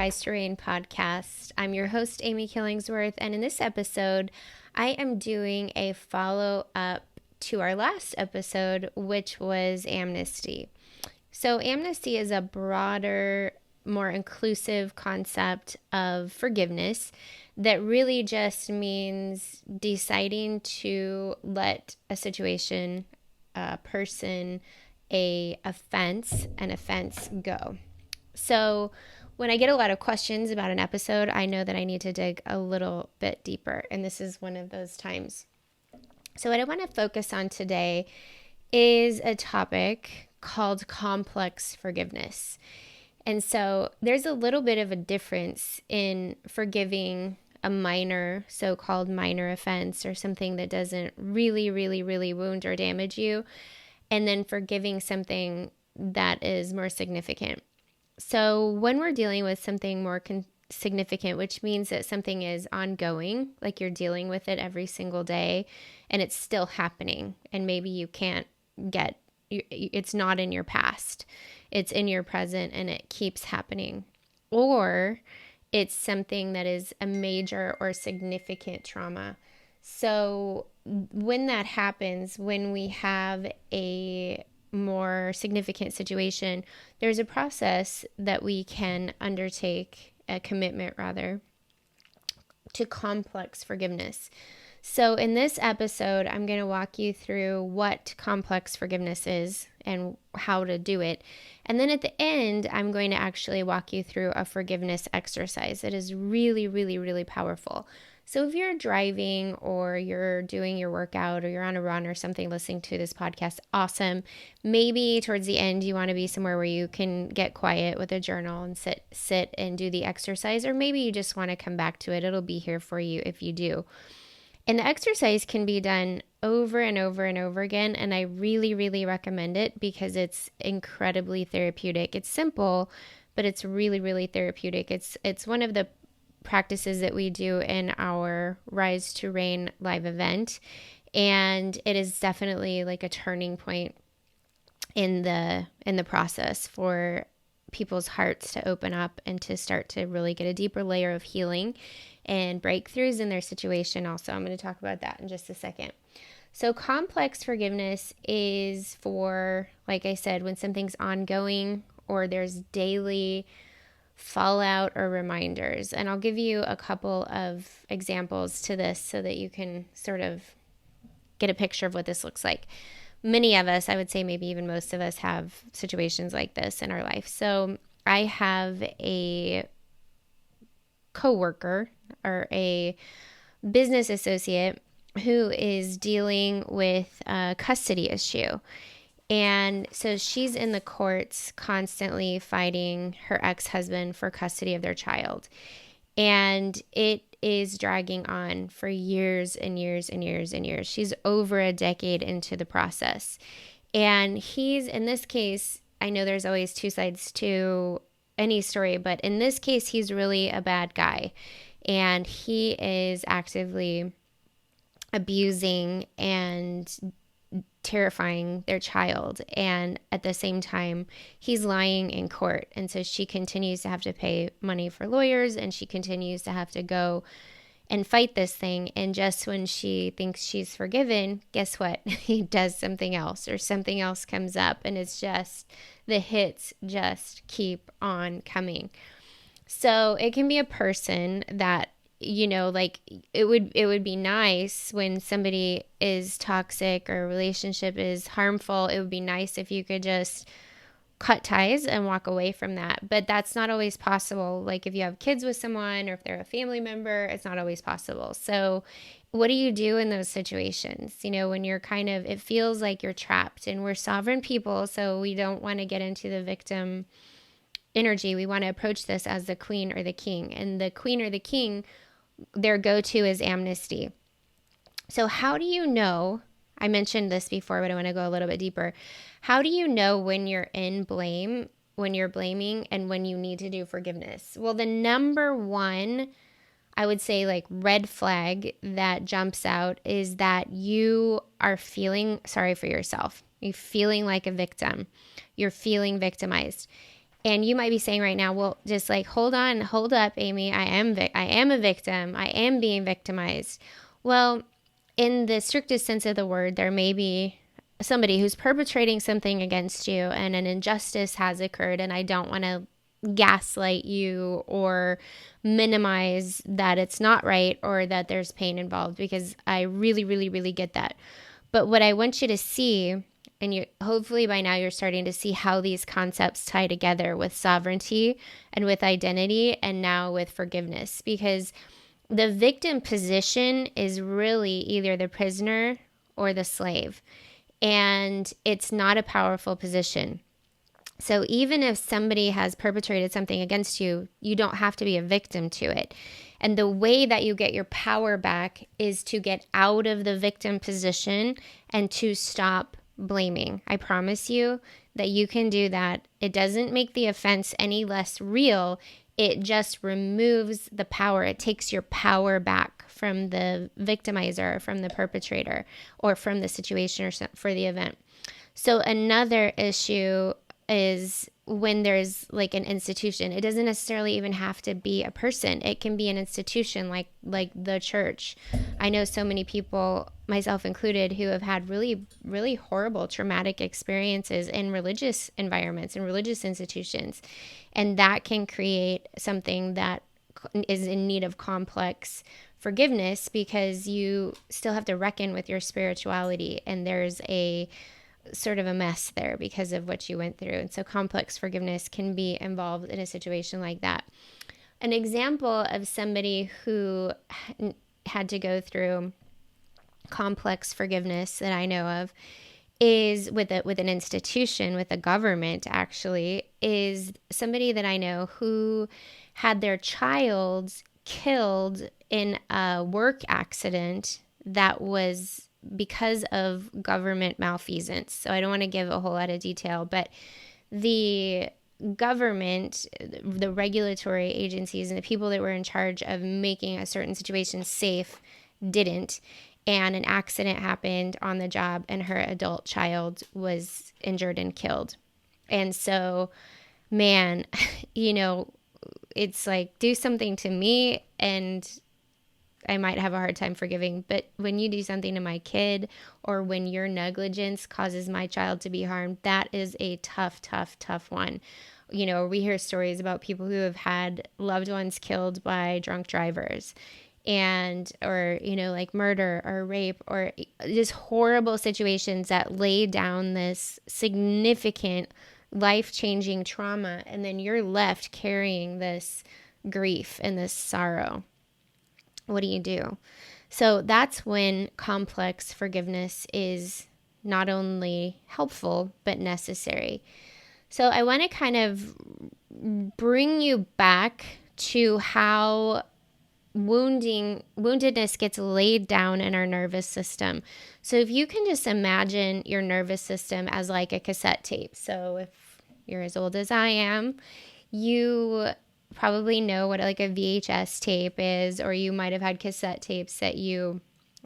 Rise to Reign podcast. I'm your host, Amy Killingsworth, and in this episode, I am doing a follow-up to our last episode, which was amnesty. So amnesty is a broader, more inclusive concept of forgiveness that really just means deciding to let a situation, a person, an offense go. So when I get a lot of questions about an episode, I know that I need to dig a little bit deeper, and this is one of those times. So what I want to focus on today is a topic called complex forgiveness. And so there's a little bit of a difference in forgiving a minor, so-called minor offense or something that doesn't really wound or damage you, and then forgiving something that is more significant. So when we're dealing with something more significant, which means that something is ongoing, like you're dealing with it every single day and it's still happening, and maybe you can't it's not in your past, it's in your present and it keeps happening. Or it's something that is a major or significant trauma. So when that happens, when we have a more significant situation, there's a process that we can undertake, a commitment rather, to complex forgiveness. So in this episode, I'm going to walk you through what complex forgiveness is and how to do it. And then at the end, I'm going to actually walk you through a forgiveness exercise. It is really powerful. So if you're driving or you're doing your workout or you're on a run or something listening to this podcast, awesome. Maybe towards the end you want to be somewhere where you can get quiet with a journal and sit and do the exercise, or maybe you just want to come back to it. It'll be here for you if you do. And the exercise can be done over and over and over again, and I really recommend it because it's incredibly therapeutic. It's simple, but it's really therapeutic. It's one of the practices that we do in our Rise to Reign live event, and it is definitely like a turning point in the process for people's hearts to open up and to start to really get a deeper layer of healing and breakthroughs in their situation. Also, I'm going to talk about that in just a second. So complex forgiveness is for, like I said, when something's ongoing or there's daily fallout or reminders. And I'll give you a couple of examples to this so that you can sort of get a picture of what this looks like. Many of us, I would say maybe even most of us, have situations like this in our life. So I have a coworker or a business associate who is dealing with a custody issue. And so she's in the courts constantly fighting her ex-husband for custody of their child. And it is dragging on for years and years. She's over a decade into the process. And he's, in this case, I know there's always two sides to any story, but in this case, he's really a bad guy. And he is actively abusing and terrifying their child, and at the same time he's lying in court, and so she continues to have to pay money for lawyers, and she continues to have to go and fight this thing. And just when she thinks she's forgiven, guess what? He does something else, or something else comes up, and it's just the hits just keep on coming. So it can be a person that, you know, like it would be nice when somebody is toxic or a relationship is harmful. It would be nice if you could just cut ties and walk away from that. But that's not always possible. Like if you have kids with someone or if they're a family member, it's not always possible. So what do you do in those situations? You know, when you're kind of, it feels like you're trapped, and we're sovereign people. So we don't want to get into the victim energy. We want to approach this as the queen or the king, and the queen or the king, their go-to is amnesty. So how do you know, I mentioned this before, but I want to go a little bit deeper. How do you know when you're in blame, when you're blaming, and when you need to do forgiveness? Well, the number one, I would say, like red flag that jumps out is that you are feeling sorry for yourself. You're feeling like a victim. You're feeling victimized. And you might be saying right now, well, just like, hold on, hold up, Amy. I am a victim. I am being victimized. Well, in the strictest sense of the word, there may be somebody who's perpetrating something against you and an injustice has occurred. And I don't want to gaslight you or minimize that it's not right or that there's pain involved, because I really, really, really get that. But what I want you to see, and you hopefully by now you're starting to see how these concepts tie together with sovereignty and with identity and now with forgiveness, because the victim position is really either the prisoner or the slave, and it's not a powerful position. So even if somebody has perpetrated something against you, you don't have to be a victim to it. And the way that you get your power back is to get out of the victim position and to stop blaming. I promise you that you can do that. It doesn't make the offense any less real. It just removes the power. It takes your power back from the victimizer, from the perpetrator, or from the situation or for the event. So another issue is when there's like an institution. It doesn't necessarily even have to be a person. It can be an institution like the church. I know so many people, myself included, who have had really, really horrible traumatic experiences in religious environments and religious institutions. And that can create something that is in need of complex forgiveness, because you still have to reckon with your spirituality, and there's a sort of a mess there because of what you went through. And so complex forgiveness can be involved in a situation like that. An example of somebody who had to go through complex forgiveness that I know of is with an institution, with a government actually, is somebody that I know who had their child killed in a work accident that was because of government malfeasance. So I don't want to give a whole lot of detail, but the government, the regulatory agencies and the people that were in charge of making a certain situation safe didn't. And an accident happened on the job and her adult child was injured and killed. And so, man, it's like, do something to me and I might have a hard time forgiving. But when you do something to my kid, or when your negligence causes my child to be harmed, that is a tough, tough, tough one. We hear stories about people who have had loved ones killed by drunk drivers, and or like murder or rape or just horrible situations that lay down this significant life-changing trauma, and then you're left carrying this grief and this sorrow. What do you do? So that's when complex forgiveness is not only helpful, but necessary. So I want to kind of bring you back to how woundedness gets laid down in our nervous system. So if you can just imagine your nervous system as like a cassette tape. So if you're as old as I am, you probably know what like a VHS tape is, or you might have had cassette tapes that you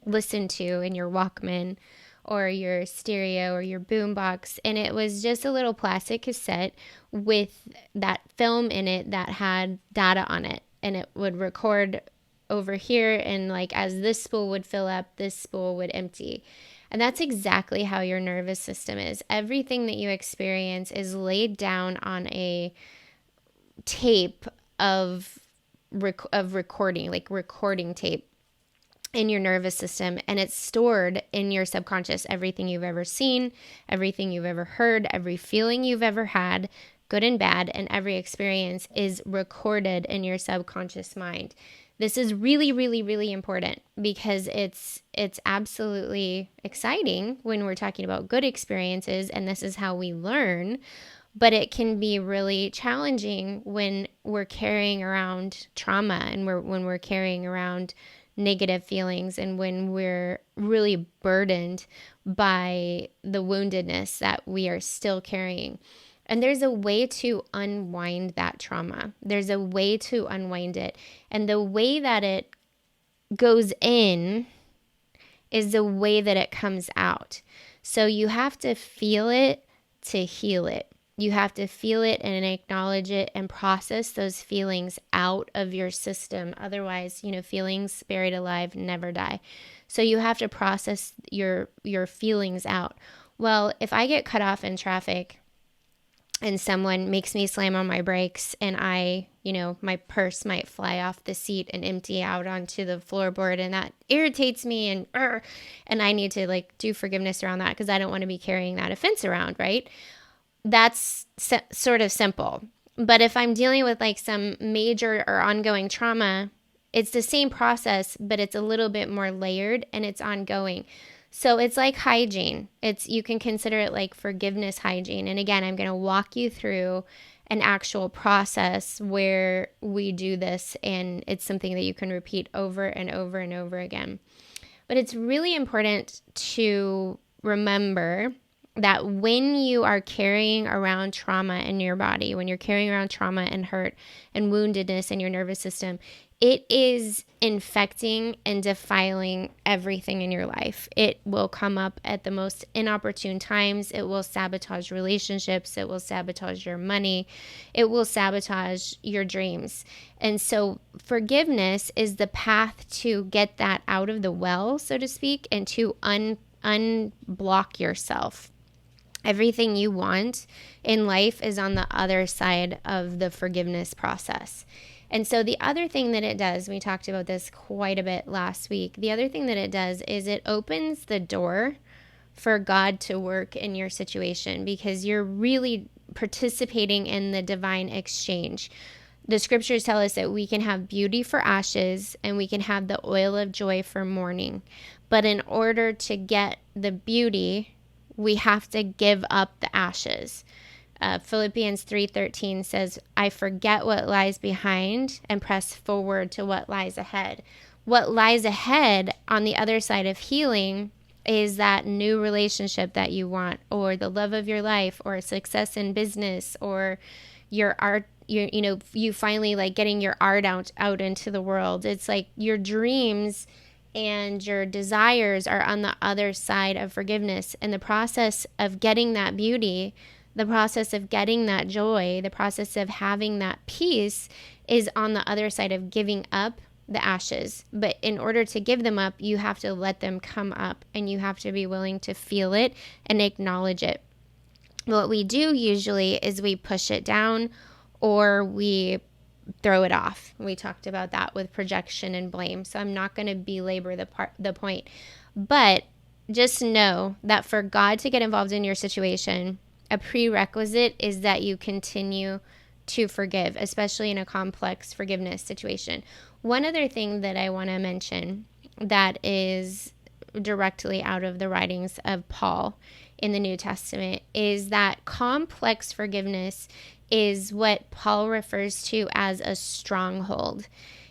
listened to in your Walkman or your stereo or your boombox, and it was just a little plastic cassette with that film in it that had data on it, and it would record over here, and like as this spool would fill up, this spool would empty. And that's exactly how your nervous system is. Everything that you experience is laid down on a tape of recording, like recording tape in your nervous system, and it's stored in your subconscious. Everything you've ever seen, everything you've ever heard, every feeling you've ever had, good and bad, and every experience is recorded in your subconscious mind. This is really, really, really important, because it's absolutely exciting when we're talking about good experiences, and this is how we learn. But it can be really challenging when we're carrying around trauma, and when we're carrying around negative feelings, and when we're really burdened by the woundedness that we are still carrying. And there's a way to unwind that trauma. There's a way to unwind it. And the way that it goes in is the way that it comes out. So you have to feel it to heal it. You have to feel it and acknowledge it and process those feelings out of your system. Otherwise, feelings buried alive never die. So you have to process your feelings out. Well, if I get cut off in traffic and someone makes me slam on my brakes and my purse might fly off the seat and empty out onto the floorboard, and that irritates me, and I need to do forgiveness around that because I don't want to be carrying that offense around, right? That's sort of simple. But if I'm dealing with some major or ongoing trauma, it's the same process, but it's a little bit more layered and it's ongoing. So it's like hygiene. You can consider it like forgiveness hygiene. And again, I'm going to walk you through an actual process where we do this, and it's something that you can repeat over and over and over again. But it's really important to remember that when you are carrying around trauma in your body, when you're carrying around trauma and hurt and woundedness in your nervous system, it is infecting and defiling everything in your life. It will come up at the most inopportune times. It will sabotage relationships. It will sabotage your money. It will sabotage your dreams. And so forgiveness is the path to get that out of the well, so to speak, and to unblock yourself. Everything you want in life is on the other side of the forgiveness process. And so the other thing that it does, we talked about this quite a bit last week, the other thing that it does is it opens the door for God to work in your situation, because you're really participating in the divine exchange. The scriptures tell us that we can have beauty for ashes and we can have the oil of joy for mourning. But in order to get the beauty, we have to give up the ashes. Philippians 3:13 says, I forget what lies behind and press forward to what lies ahead. What lies ahead on the other side of healing is that new relationship that you want, or the love of your life, or success in business, or your art, you finally getting your art out into the world. It's like your dreams and your desires are on the other side of forgiveness. And the process of getting that beauty, the process of getting that joy, the process of having that peace is on the other side of giving up the ashes. But in order to give them up, you have to let them come up, and you have to be willing to feel it and acknowledge it. What we do usually is we push it down or we throw it off. We talked about that with projection and blame. So I'm not going to belabor the point. But just know that for God to get involved in your situation, a prerequisite is that you continue to forgive, especially in a complex forgiveness situation. One other thing that I want to mention that is directly out of the writings of Paul in the New Testament is that complex forgiveness is what Paul refers to as a stronghold.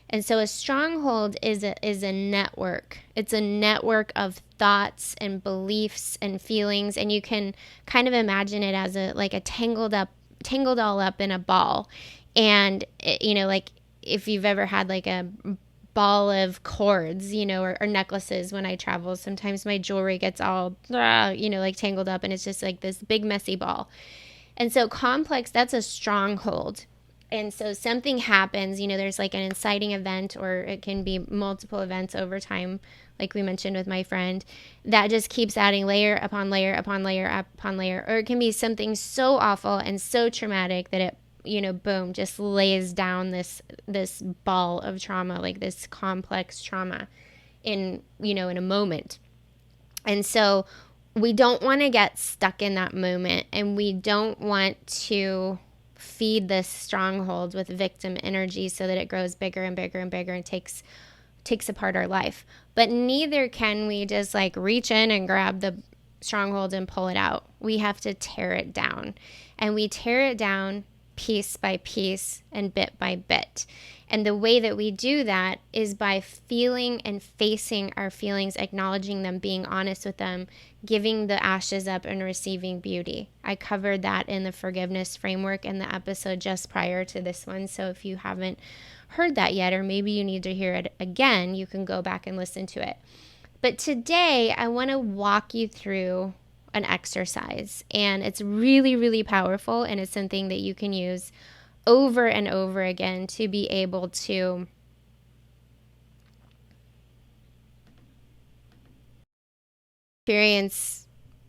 And so a stronghold is a network. It's a network of thoughts and beliefs and feelings, and you can kind of imagine it as a tangled all up in a ball. And if you've ever had a ball of cords, or necklaces. When I travel, sometimes my jewelry gets all tangled up, and it's just this big messy ball. And so complex, that's a stronghold. And so something happens, there's an inciting event, or it can be multiple events over time, like we mentioned with my friend, that just keeps adding layer upon layer upon layer upon layer. Or it can be something so awful and so traumatic that it, boom, just lays down this ball of trauma, this complex trauma in a moment. And so we don't want to get stuck in that moment, and we don't want to feed this stronghold with victim energy so that it grows bigger and bigger and bigger and takes apart our life. But neither can we just reach in and grab the stronghold and pull it out. We have to tear it down, and we tear it down piece by piece and bit by bit. And the way that we do that is by feeling and facing our feelings, acknowledging them, being honest with them, giving the ashes up, and receiving beauty. I covered that in the forgiveness framework in the episode just prior to this one. So if you haven't heard that yet, or maybe you need to hear it again, you can go back and listen to it. But today I want to walk you through an exercise, and it's really, really powerful, and it's something that you can use over and over again to be able to experience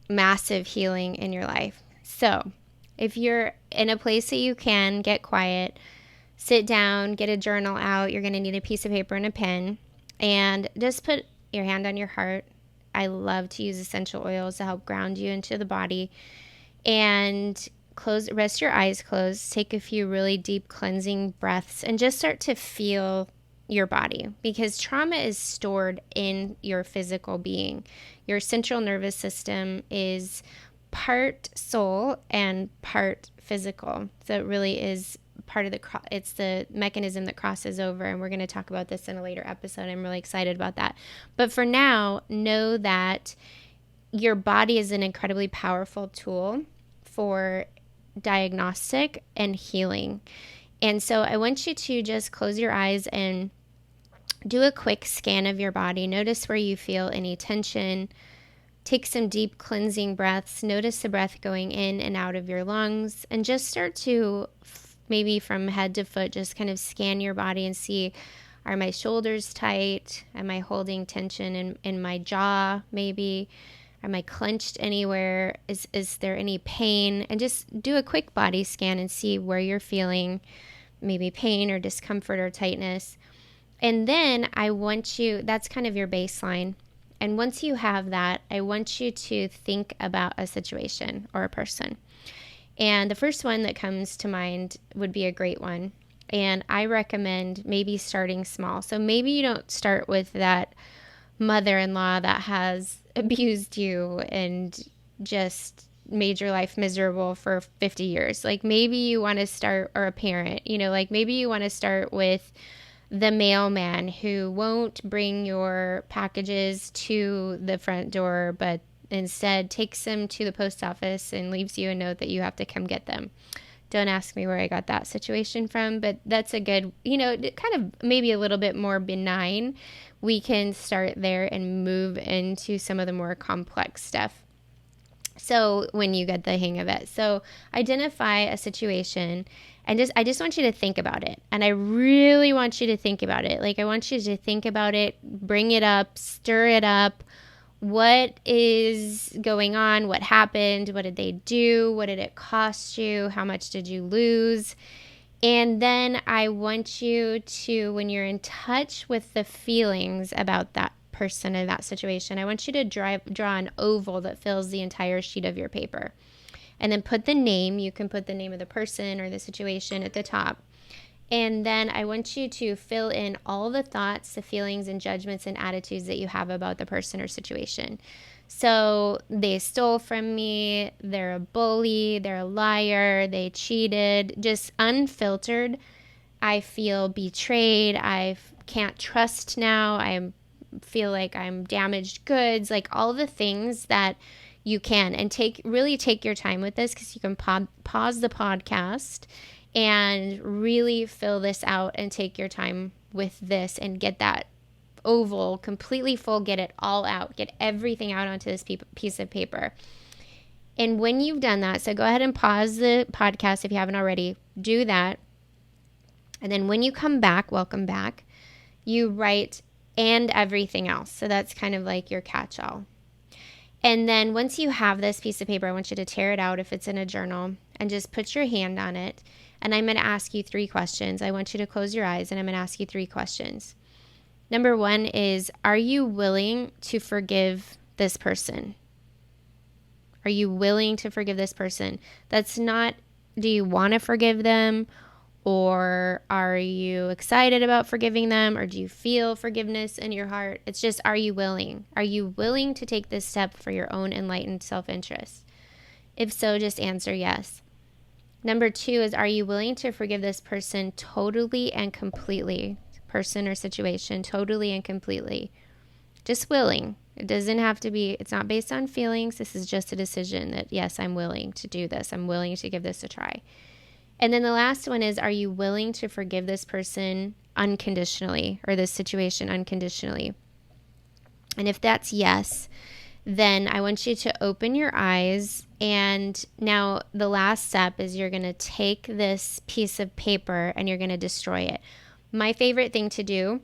massive healing in your life. So, if you're in a place that you can get quiet, sit down, get a journal out. You're going to need a piece of paper and a pen, and just put your hand on your heart. I love to use essential oils to help ground you into the body. And rest your eyes closed. Take a few really deep cleansing breaths and just start to feel your body, because trauma is stored in your physical being. Your central nervous system is part soul and part physical. So it really is part of it's the mechanism that crosses over, and we're going to talk about this in a later episode. I'm really excited about that. But for now, know that your body is an incredibly powerful tool for diagnostic and healing. And so I want you to just close your eyes and do a quick scan of your body. Notice where you feel any tension. Take some deep cleansing breaths. Notice the breath going in and out of your lungs, and just start to maybe from head to foot, just kind of scan your body and see, are my shoulders tight? Am I holding tension in my jaw maybe? Am I clenched anywhere? Is there any pain? And just do a quick body scan and see where you're feeling maybe pain or discomfort or tightness. And then that's kind of your baseline. And once you have that, I want you to think about a situation or a person. And the first one that comes to mind would be a great one. And I recommend maybe starting small. So maybe you don't start with that mother-in-law that has abused you and just made your life miserable for 50 years. Like maybe you want to start, or a parent, like maybe you want to start with the mailman who won't bring your packages to the front door, but instead takes them to the post office and leaves you a note that you have to come get them. Don't ask me where I got that situation from, but that's a good, kind of maybe a little bit more benign. We can start there and move into some of the more complex stuff. So when you get the hang of it. So identify a situation, and I just want you to think about it. And I really want you to think about it. Like I want you to think about it, bring it up, stir it up. What is going on? What happened? What did they do? What did it cost you? How much did you lose? And then I want you to, when you're in touch with the feelings about that person in that situation, I want you to draw an oval that fills the entire sheet of your paper. And then put the name. You can put the name of the person or the situation at the top. And then I want you to fill in all the thoughts, the feelings, and judgments and attitudes that you have about the person or situation. So they stole from me, they're a bully, they're a liar, they cheated, just unfiltered. I feel betrayed. I can't trust now. I feel like I'm damaged goods, like all the things that you can. And really take your time with this, because you can pause the podcast and really fill this out and take your time with this and get that oval completely full, get it all out, get everything out onto this piece of paper. And when you've done that, so go ahead and pause the podcast if you haven't already, do that. And then when you come back, welcome back, you write and everything else. So that's kind of like your catch-all. And then once you have this piece of paper, I want you to tear it out if it's in a journal and just put your hand on it. And I'm going to ask you 3 questions. I want you to close your eyes, and I'm going to ask you 3 questions. Number 1 is, are you willing to forgive this person? Are you willing to forgive this person? That's not, do you want to forgive them? Or are you excited about forgiving them? Or do you feel forgiveness in your heart? It's just, are you willing? Are you willing to take this step for your own enlightened self-interest? If so, just answer yes. Number 2 is, are you willing to forgive this person totally and completely? Person or situation, totally and completely. Just willing. It doesn't have to be, it's not based on feelings. This is just a decision that, yes, I'm willing to do this. I'm willing to give this a try. And then the last one is, are you willing to forgive this person unconditionally, or this situation unconditionally? And if that's yes, then I want you to open your eyes. And now the last step is you're going to take this piece of paper and you're going to destroy it. My favorite thing to do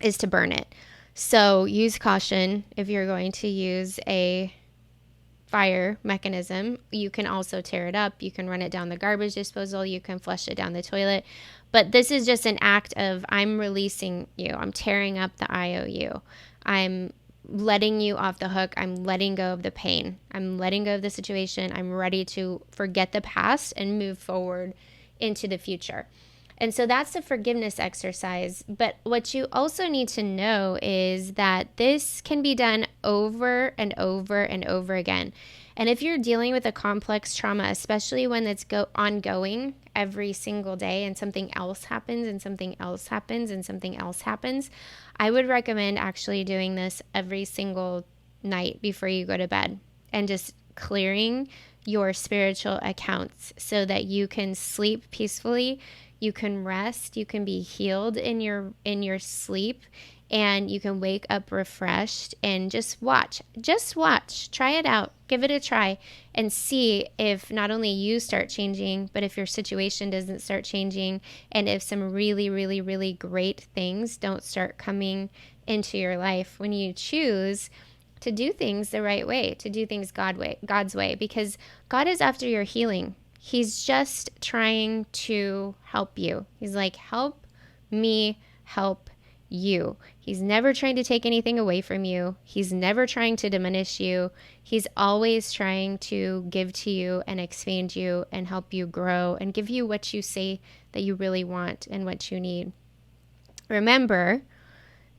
is to burn it. So use caution if you're going to use a fire mechanism. You can also tear it up. You can run it down the garbage disposal. You can flush it down the toilet. But this is just an act of I'm releasing you. I'm tearing up the IOU. I'm letting you off the hook. I'm letting go of the pain. I'm letting go of the situation. I'm ready to forget the past and move forward into the future. And so that's the forgiveness exercise. But what you also need to know is that this can be done over and over and over again. And if you're dealing with a complex trauma, especially when it's ongoing every single day and something else happens and something else happens and something else happens, I would recommend actually doing this every single night before you go to bed and just clearing your spiritual accounts so that you can sleep peacefully. You can rest, you can be healed in your sleep, and you can wake up refreshed. And just watch, try it out, give it a try, and see if not only you start changing, but if your situation doesn't start changing, and if some really, really, really great things don't start coming into your life when you choose to do things the right way, to do things God's way, because God is after your healing. He's just trying to help you. He's like, help me help you. He's never trying to take anything away from you. He's never trying to diminish you. He's always trying to give to you and expand you and help you grow and give you what you say that you really want and what you need. Remember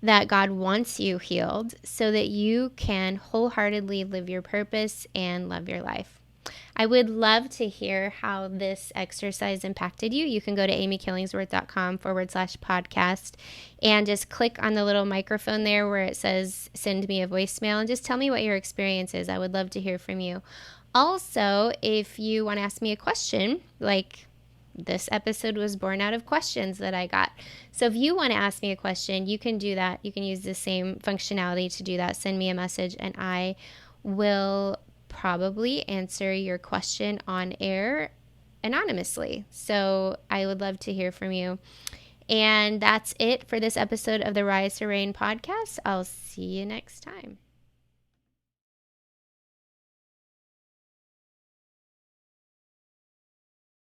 that God wants you healed so that you can wholeheartedly live your purpose and love your life. I would love to hear how this exercise impacted you. You can go to amykillingsworth.com/podcast and just click on the little microphone there where it says send me a voicemail and just tell me what your experience is. I would love to hear from you. Also, if you want to ask me a question, like this episode was born out of questions that I got. So if you want to ask me a question, you can do that. You can use the same functionality to do that. Send me a message and I will probably answer your question on air anonymously. So I would love to hear from you. And that's it for this episode of the Rise to Reign podcast. I'll see you next time.